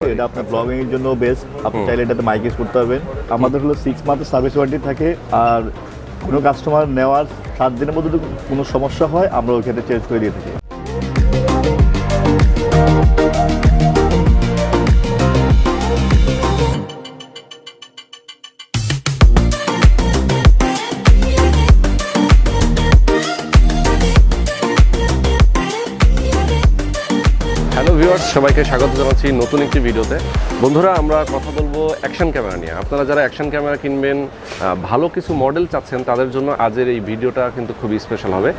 এটা আপনার ব্লগিং এর জন্য বেস্ট। আপনি চাইলে এটাতে মাইক ইউজ করতে পারবেন। আমাদের হলো 6 মান্থের সার্ভিস ওয়ারেন্টি থাকে, আর কোনো কাস্টমার নেওয়ার 7 দিনের মধ্যে যদি কোনো সমস্যা হয় আমরা ওই ক্ষেত্রে চেঞ্জ করে দিয়ে থাকি। হ্যালো ভিউয়ার্স, সবাইকে স্বাগত জানাচ্ছি নতুন একটি ভিডিওতে। বন্ধুরা, আমরা কথা বলবো অ্যাকশন ক্যামেরা নিয়ে। আপনারা যারা অ্যাকশন ক্যামেরা কিনবেন, ভালো কিছু মডেল চাচ্ছেন, তাদের জন্য আজের এই ভিডিওটা কিন্তু খুবই স্পেশাল হবে।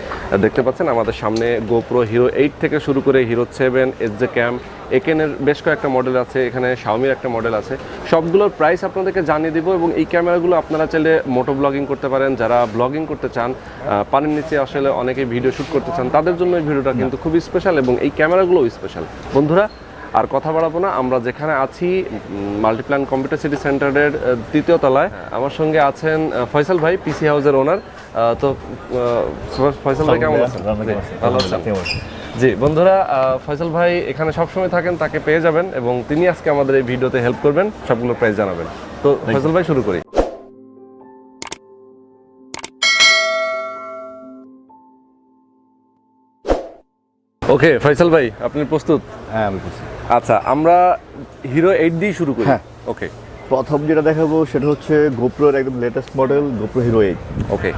দেখতে পাচ্ছেন আমাদের সামনে GoPro Hero8 থেকে শুরু করে Hero7, SJ ক্যাম, একেনের বেশ কয়েকটা মডেল আছে, এখানে শাওমির একটা মডেল আছে। সবগুলোর প্রাইস আপনাদেরকে জানিয়ে দেবো এবং এই ক্যামেরাগুলো আপনারা চাইলে মোটো ব্লগিং করতে পারেন। যারা ব্লগিং করতে চান, পানির নিচে আসলে অনেকেই ভিডিও শ্যুট করতে চান, তাদের জন্য এই ভিডিওটা কিন্তু খুবই স্পেশাল এবং এই ক্যামেরাগুলোও স্পেশাল। বন্ধুরা, আর কথা বাড়াবো না, আমরা যেখানে আছি মাল্টিপ্ল্যান কম্পিউটার সিটি সেন্টারের 3য় তলায়। আমার সঙ্গে আছেন ফয়সাল ভাই, পিসি হাউসের ওনার। তো ফয়সাল ভাই কেমন আছেন? ভালো আছেন? জি বন্ধুরা, ফয়সাল ভাই এখানে সবসময় থাকেন, তাকে পেয়ে যাবেন এবং তিনি আজকে আমাদের এই ভিডিওতে হেল্প করবেন, সবগুলো প্রাইস জানাবেন। তো ফয়সাল ভাই, শুরু করি। ওকে ফয়সাল ভাই, আপনি প্রস্তুত? হ্যাঁ, আমি প্রস্তুত। আচ্ছা, আমরা Hero8 দিয়ে শুরু করি। হ্যাঁ, ওকে। প্রথম যেটা দেখাবো সেটা হচ্ছে GoProর একদম লেটেস্ট মডেল GoPro Hero8। ওকে।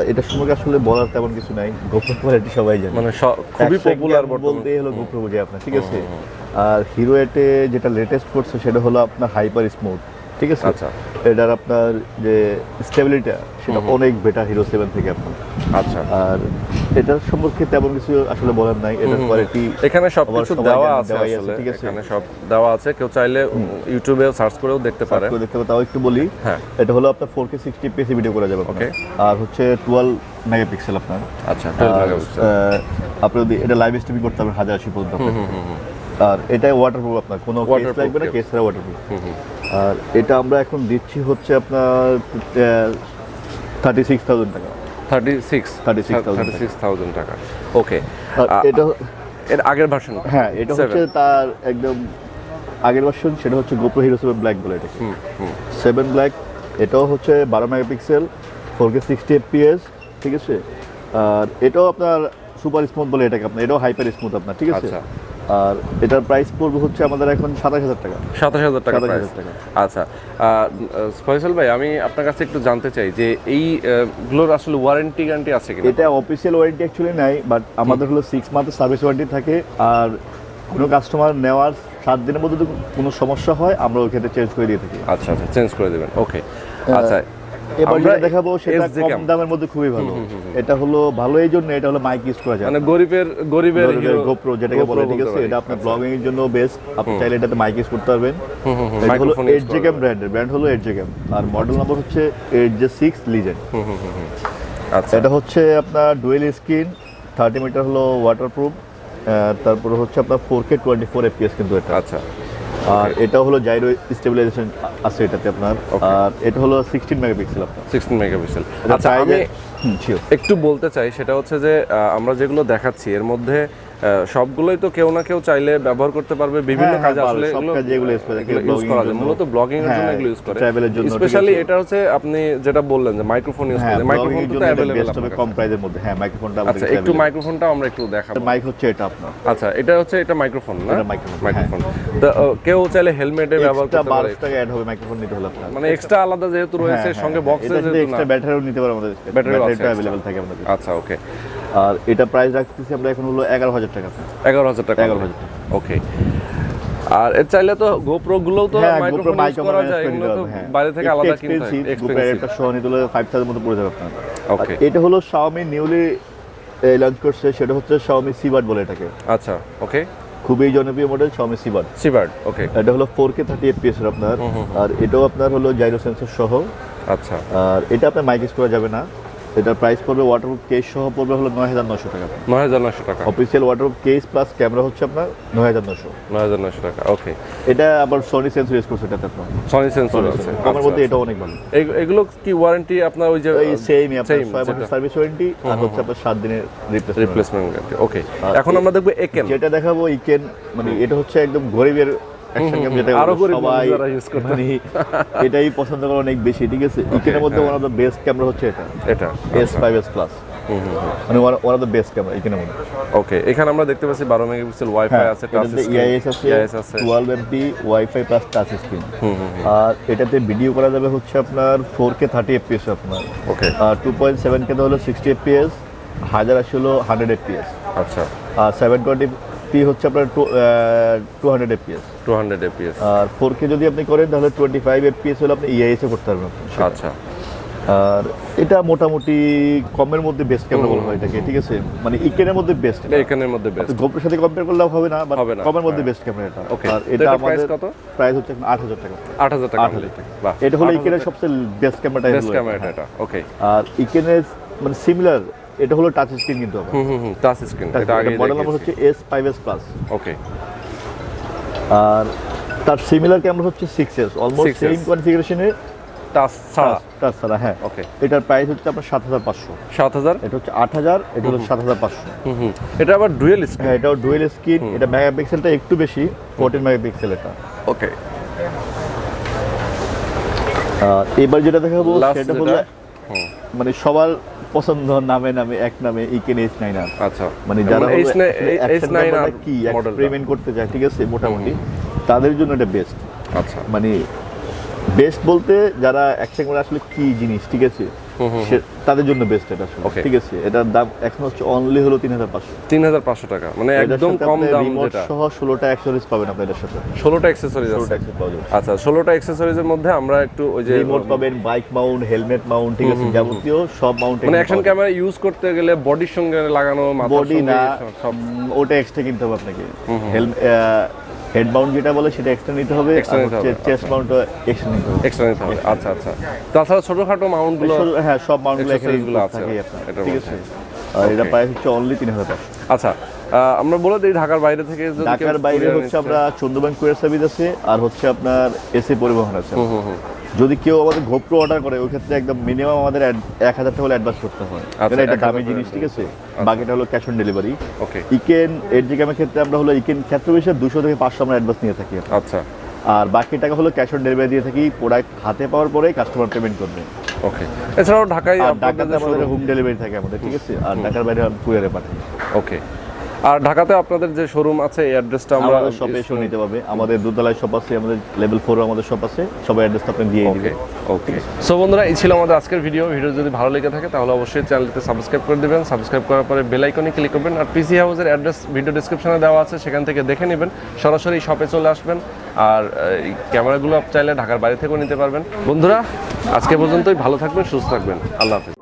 এটা সম্পর্কে আসলে বলার তেমন কিছু নাই, GoPro কোয়ালিটি সবাই জানে, মানে খুবই পপুলার বলতে হলো GoPro বুঝে আপনার, ঠিক আছে। আর Hero8 যেটা লেটেস্ট করছে সেটা হলো আপনার হাইপার স্মুথ, ঠিক আছে। আচ্ছা। এটার আপনার যে স্টেবিলিটি সেটা অনেক বেটার Hero7 থেকে আপনার। আচ্ছা। আর এটার সম্পর্কে তেমন কিছু আসলে বলার নাই, এটার কোয়ালিটি এখানে সবকিছু দেওয়া আছে আসলে, ঠিক আছে। এখানে সব দেওয়া আছে, কেউ চাইলে ইউটিউবে সার্চ করেও দেখতে পারে। তাও একটু বলি, হ্যাঁ, এটা হলো আপনার 4K 60 fps ভিডিও করা যাবে। ওকে। আর হচ্ছে 12 মেগাপিক্সেল আপনার। আচ্ছা, 12 মেগাপিক্সেল। আপনি যদি এটা লাইভ স্ট্রিমিং করতে পারবেন 1080 পর্যন্ত। আর এটা ওয়াটারপ্রুফ, আপনার কোনো কেস লাগবে না, কেস ছাড়া ওয়াটারপ্রুফ। আর এটা আমরা এখন দিচ্ছি হচ্ছে আপনার 36,000 টাকা। 36,000 টাকা। ওকে। এটা এর আগের ভার্সন? হ্যাঁ, এটা হচ্ছে তার একদম আগের ভার্সন, সেটা হচ্ছে GoPro Hero7 ব্ল্যাক বলে এটাকে। 7 ব্ল্যাক। এটাও হচ্ছে 12 মেগাপিক্সেল, 4K 60 fps, ঠিক আছে। আর এটাও আপনার সুপার স্মুথ বলে এটাকে আপনার, এটাও হাইপার স্মুথ আপনার, ঠিক আছে। আর এটার প্রাইস পড়বে হচ্ছে আমাদের এখন 27,000 টাকা। 27,000 টাকা প্রাইস। আচ্ছা, ফয়সাল ভাই, আমি আপনার কাছে একটু জানতে চাই যে এই গুলোর আসলে ওয়ারেন্টি গ্যারান্টি আছে কিনা? এটা অফিসিয়াল ওয়ারেন্টি অ্যাকচুয়ালি নাই, বাট আমাদের হলো 6 মান্থের সার্ভিস ওয়ারেন্টি থাকে, আর কোনো কাস্টমার নেওয়ার 7 দিনের মধ্যে যদি কোনো সমস্যা হয় আমরা ওই ক্ষেত্রে চেঞ্জ করে দিয়ে থাকি। আচ্ছা আচ্ছা, চেঞ্জ করে দেবেন। ওকে। আচ্ছা, এবার যেটা দেখাবো সেটা কম দামের মধ্যে খুবই ভালো। এটা হলো ভালো এই জন্য, এটা হলো মাইক ইউজ করা যায়, মানে গরিবের GoPro যেটাকে বলে, ঠিক আছে। এটা আপনার ব্লগিং এর জন্য বেস্ট। আপনি চাইলে এটাতে মাইক ইউজ করতে পারবেন। এটা হলো ASUS ক্যাম ব্র্যান্ড হলো ASUS ক্যাম, আর মডেল নাম্বার হচ্ছে ASUS লিজেন্ড। আচ্ছা, এটা হচ্ছে আপনার ডুয়েল স্ক্রিন, 30 মিটার হলো ওয়াটারপ্রুফ। তারপরে হচ্ছে আপনার 4K 24 fps কিন্তু এটা। আচ্ছা। আর এটা হলো জাইরো স্টেবিলাইজেশন আছে এটাতে আপনার। আর এটা হলো 16 মেগাপিক্সেল আপনার। 16 মেগাপিক্সেল। আচ্ছা, আমি একটু বলতে চাই, সেটা হচ্ছে যে আমরা যেগুলো দেখাচ্ছি এর মধ্যে সবগুলোই তো কেউ না কেউ চাইলে ব্যবহার করতে পারবে বিভিন্ন কাজে। আসলে এগুলো ইউজ করা যায়, মূলত ব্লগিং এর জন্য এগুলো ইউজ করে, ট্রাভেলের জন্য। স্পেশালি এটা হচ্ছে আপনি যেটা বললেন যে মাইক্রোফোন ইউজ করে, মাইক্রোফোনটা अवेलेबल আছে কম প্রাইসের মধ্যে। হ্যাঁ, মাইক্রোফোনটা আমাদের। আচ্ছা, একটু মাইক্রোফোনটা আমরা একটু দেখাবো। মাইক হচ্ছে এটা আপনার। আচ্ছা, এটা হচ্ছে এটা মাইক্রোফোন না? এটা মাইক্রোফোন। তো কেউ চাইলে হেলমেটে ব্যবহার করতে পারে। 12 টাকা অ্যাড হবে মাইক্রোফোন নিতে হলে আপনার, মানে এক্সট্রা আলাদা যেহেতু রয়েছে সঙ্গে বক্সে, যেহেতু না এক্সট্রা ব্যাটারিও নিতে পারে আমাদের, ব্যাটারিটা अवेलेबल থাকে আমাদের। আচ্ছা, ওকে। আর এটা প্রাইস রাখতেছি আমরা এখন হলো 11,000 টাকা। 11,000 টাকা। 11,000 টাকা। ওকে। আর এর চাইলে তো GoPro গুলোও তো মাইক্রোফোন ইউজ করা যায়, এগুলো তো বাইরে থেকে আলাদা কিনতে হয়, এক্সপেন্সিভ। একটা সহ নিতে হলে 5,000 মতো পড়ে যাবে আপনার। ওকে। এটা হলো Xiaomi নিউলি লঞ্চ করছে, সেটা হচ্ছে Xiaomi Seabird বলে এটাকে। আচ্ছা, ওকে। খুবই জনপ্রিয় মডেল Xiaomi Seabird। ওকে। এটা হলো 4K 30 fps এর আপনার। আর এটাও আপনার হলো জাইরো সেন্সর সহ। আচ্ছা। আর এটা আপনার মাইক ইউজ করা যাবে না। এটার প্রাইস পড়বে ওয়াটারপ্রুফ কেস সহ পড়বে হলো 9,900 টাকা। 9,900 টাকা। Official waterproof case plus camera হচ্ছে আপনার 9,900 টাকা। ওকে। এটা আবার সনি সেন্সর ইউজ করছে এটাতে আপনার। সনি সেন্সর আছে। আমার মতে এটা অনেক ভালো। এগুলো কি ওয়ারেন্টি আপনার ওই যে সেমই আপনার 6 মাসের সার্ভিস ওয়ারেন্টি, আর হচ্ছে আপনার 7 দিনের রিপ্লেসমেন্ট গ্যারান্টি। ওকে। এখন আমরা দেখব একেন। যেটা দেখাবো ইকেন, মানে এটা হচ্ছে একদম গরিবের অ্যাকশন ক্যাম যেটা আরো গরিব সবাই যারা ইউজ করতে মানে এটাই পছন্দ করে অনেক বেশি, ঠিক আছে। ইকেনের মধ্যে one of the best camera হচ্ছে এটা S5s প্লাস, মানে one of the best camera ইকেনের মধ্যে। ওকে, এখানে আমরা দেখতে পাচ্ছি 12 মেগাপিক্সেল ওয়াইফাই আছে, টাচ স্ক্রিন, EIS আছে 12 MP wifi plus touch screen. আর এটাতে ভিডিও করা যাবে হচ্ছে আপনার 4K 30 fps আপনার। ওকে, আর 2.7K হলো 60 fps, 1080 হলো 100 fps। আচ্ছা, আর 720p হচ্ছে আপনার 200 fps। 200 fps। আর 4K যদি আপনি করেন তাহলে 25 fps হলে আপনি EIS এ করতে পারবেন। আচ্ছা, আর এটা মোটামুটি কমের মধ্যে বেস্ট ক্যামেরা বলা হয় এটাকে, ঠিক আছে। মানে ইকেনের মধ্যে বেস্ট, এখানের মধ্যে বেস্ট, গোপ্রোর সাথে কম্পেয়ার করলে হবে না, বাট কমের মধ্যে বেস্ট ক্যামেরা এটা। ওকে, আর এটা প্রাইস আমাদের কত? প্রাইস হচ্ছে 8000 টাকা। 8000 টাকা। বাহ, এটা হলো ইকেনের সবচেয়ে বেস্ট ক্যামেরাটা, বেস্ট ক্যামেরা এটা। ওকে, আর ইকেনের মানে সিমিলার এটা হলো টাচ স্ক্রিন কিন্তু আবার। টাচ স্ক্রিন, এটা আগে মডেল নাম্বার হচ্ছে S5s প্লাস। ওকে, আর তার সিমিলার ক্যামেরা হচ্ছে 6s, অলমোস্ট 6S সেম কনফিগারেশনে, টাচ ছাড়া। টাচ ছাড়া, হ্যাঁ। ওকে, এটার প্রাইস হচ্ছে আপনার 7500। 7000, এটা হচ্ছে 8000, এটা হলো 7500। এটা আবার ডুয়েল স্ক্রিন। হ্যাঁ, এটাও ডুয়েল স্ক্রিন। এটা মেগাপিক্সেলটা একটু বেশি, 14 মেগাপিক্সেল এটা। ওকে, আর এবার যেটা দেখাবো Last সেটা যেটা, হলো মানে সবার পছন্দ নামে এক নামে ইকেন H9 আর। আচ্ছা, মানে যারা H9 আর কি মডেলটা এক্সপেরিমেন্ট করতে চায়, ঠিক আছে, মোটামুটি তাদের জন্য এটা বেস্ট। আচ্ছা, মানে বেস্ট বলতে যারা অ্যাকশন ক্যামেরা আসলে কি জিনিস, ঠিক আছে, তাদের জন্য বেস্ট এটা আসলে, ঠিক আছে। এটার দাম এখন হচ্ছে অনলি হলো 3500। 3500 টাকা, মানে একদম কম দাম। যেটা সহ 16টা অ্যাক্সেসরিজ পাবেন আপনাদের সাথে। 16টা অ্যাকসেসরিজ আছে। আচ্ছা, 16টা অ্যাকসেসরিজের মধ্যে আমরা একটু ওই যে রিমোট পাবেন, বাইক মাউন্ট, হেলমেট মাউন্ট, ঠিক আছে, যাবতীয় সব মাউন্ট। মানে অ্যাকশন ক্যামেরা ইউজ করতে গেলে বডির সঙ্গে লাগানো, মাথার বডি সঙ্গে না, সব ওটা এক্সট্রা কিনতে হবে আপনাকে। হেড মাউন্ট যেটা বলে সেটা এক্সট্রা নিতে হবে, আর হচ্ছে চেস্ট মাউন্ট এক্সট্রা নিতে হবে। এক্সট্রা নিতে হবে। আচ্ছা, আচ্ছা। তাছাড়া ছোটখাটো মাউন্টগুলো, হ্যাঁ, সব মাউন্টগুলো এক্সেসরিজগুলো আছে আপনার, ঠিক আছে। আর এটা প্রাইস হচ্ছে অনলি 3500। আচ্ছা, আমরা বলে দিই ঢাকার বাইরে থেকে যদি ঢাকার বাইরে হচ্ছে আমরা 14 ব্যাংক কুরিয়ার সার্ভিস আছে, আর হচ্ছে আপনার এসি পরিবহন আছে। যদি কেউ আমাদের GoPro অর্ডার করে ওই ক্ষেত্রে একদম মিনিমাম আমাদের 1000 টাকা অ্যাডভান্স করতে হয়, কারণ এটা দামি জিনিস, ঠিক আছে। বাকিটা হলো ক্যাশ অন ডেলিভারি। ওকে, ইকেন এডজি ক্যামেরার ক্ষেত্রে আমরা হলো ইকেন ক্ষেত্রে বেশি 200 থেকে 500 আমরা অ্যাডভান্স নিয়ে থাকি। আচ্ছা, আর বাকি টাকা হলো ক্যাশ অন ডেলিভারি দিয়ে থাকি, প্রোডাক্ট হাতে পাওয়ার পরে কাস্টমার পেমেন্ট করবে। ওকে, এছাড়াও ঢাকায় ঢাকাতে আমাদের হোম ডেলিভারি থাকে আমাদের, ঠিক আছে। আর ঢাকার বাইরে কুরিয়ারে পাঠাই। ওকে, আর ঢাকাতে আপনাদের যে শোরুম আছে এই অ্যাড্রেসটা আমরা শপে এসে নিতে পারবে। আমাদের দুতলায় শপ আছে, আমাদের লেভেল 4 আমাদের শপ আছে, সবাই অ্যাড্রেসটা আপনি দিয়ে দিবেন। ওকে, সো বন্ধুরা, এই ছিল আমাদের আজকের ভিডিও যদি ভালো লেগে থাকে তাহলে অবশ্যই চ্যানেলটি সাবস্ক্রাইব করে দিবেন। সাবস্ক্রাইব করার পরে বেল আইকনে ক্লিক করবেন। আর পিসি হাউসের অ্যাড্রেস ভিডিও ডেসক্রিপশনে দেওয়া আছে, সেখান থেকে দেখে নেবেন। সরাসরি শপে চলে আসবেন। আর এই ক্যামেরাগুলো চাইলে ঢাকার বাইরে থেকেও নিতে পারবেন। বন্ধুরা, আজকে পর্যন্তই। ভালো থাকবেন, সুস্থ থাকবেন। আল্লাহ হাফেজ।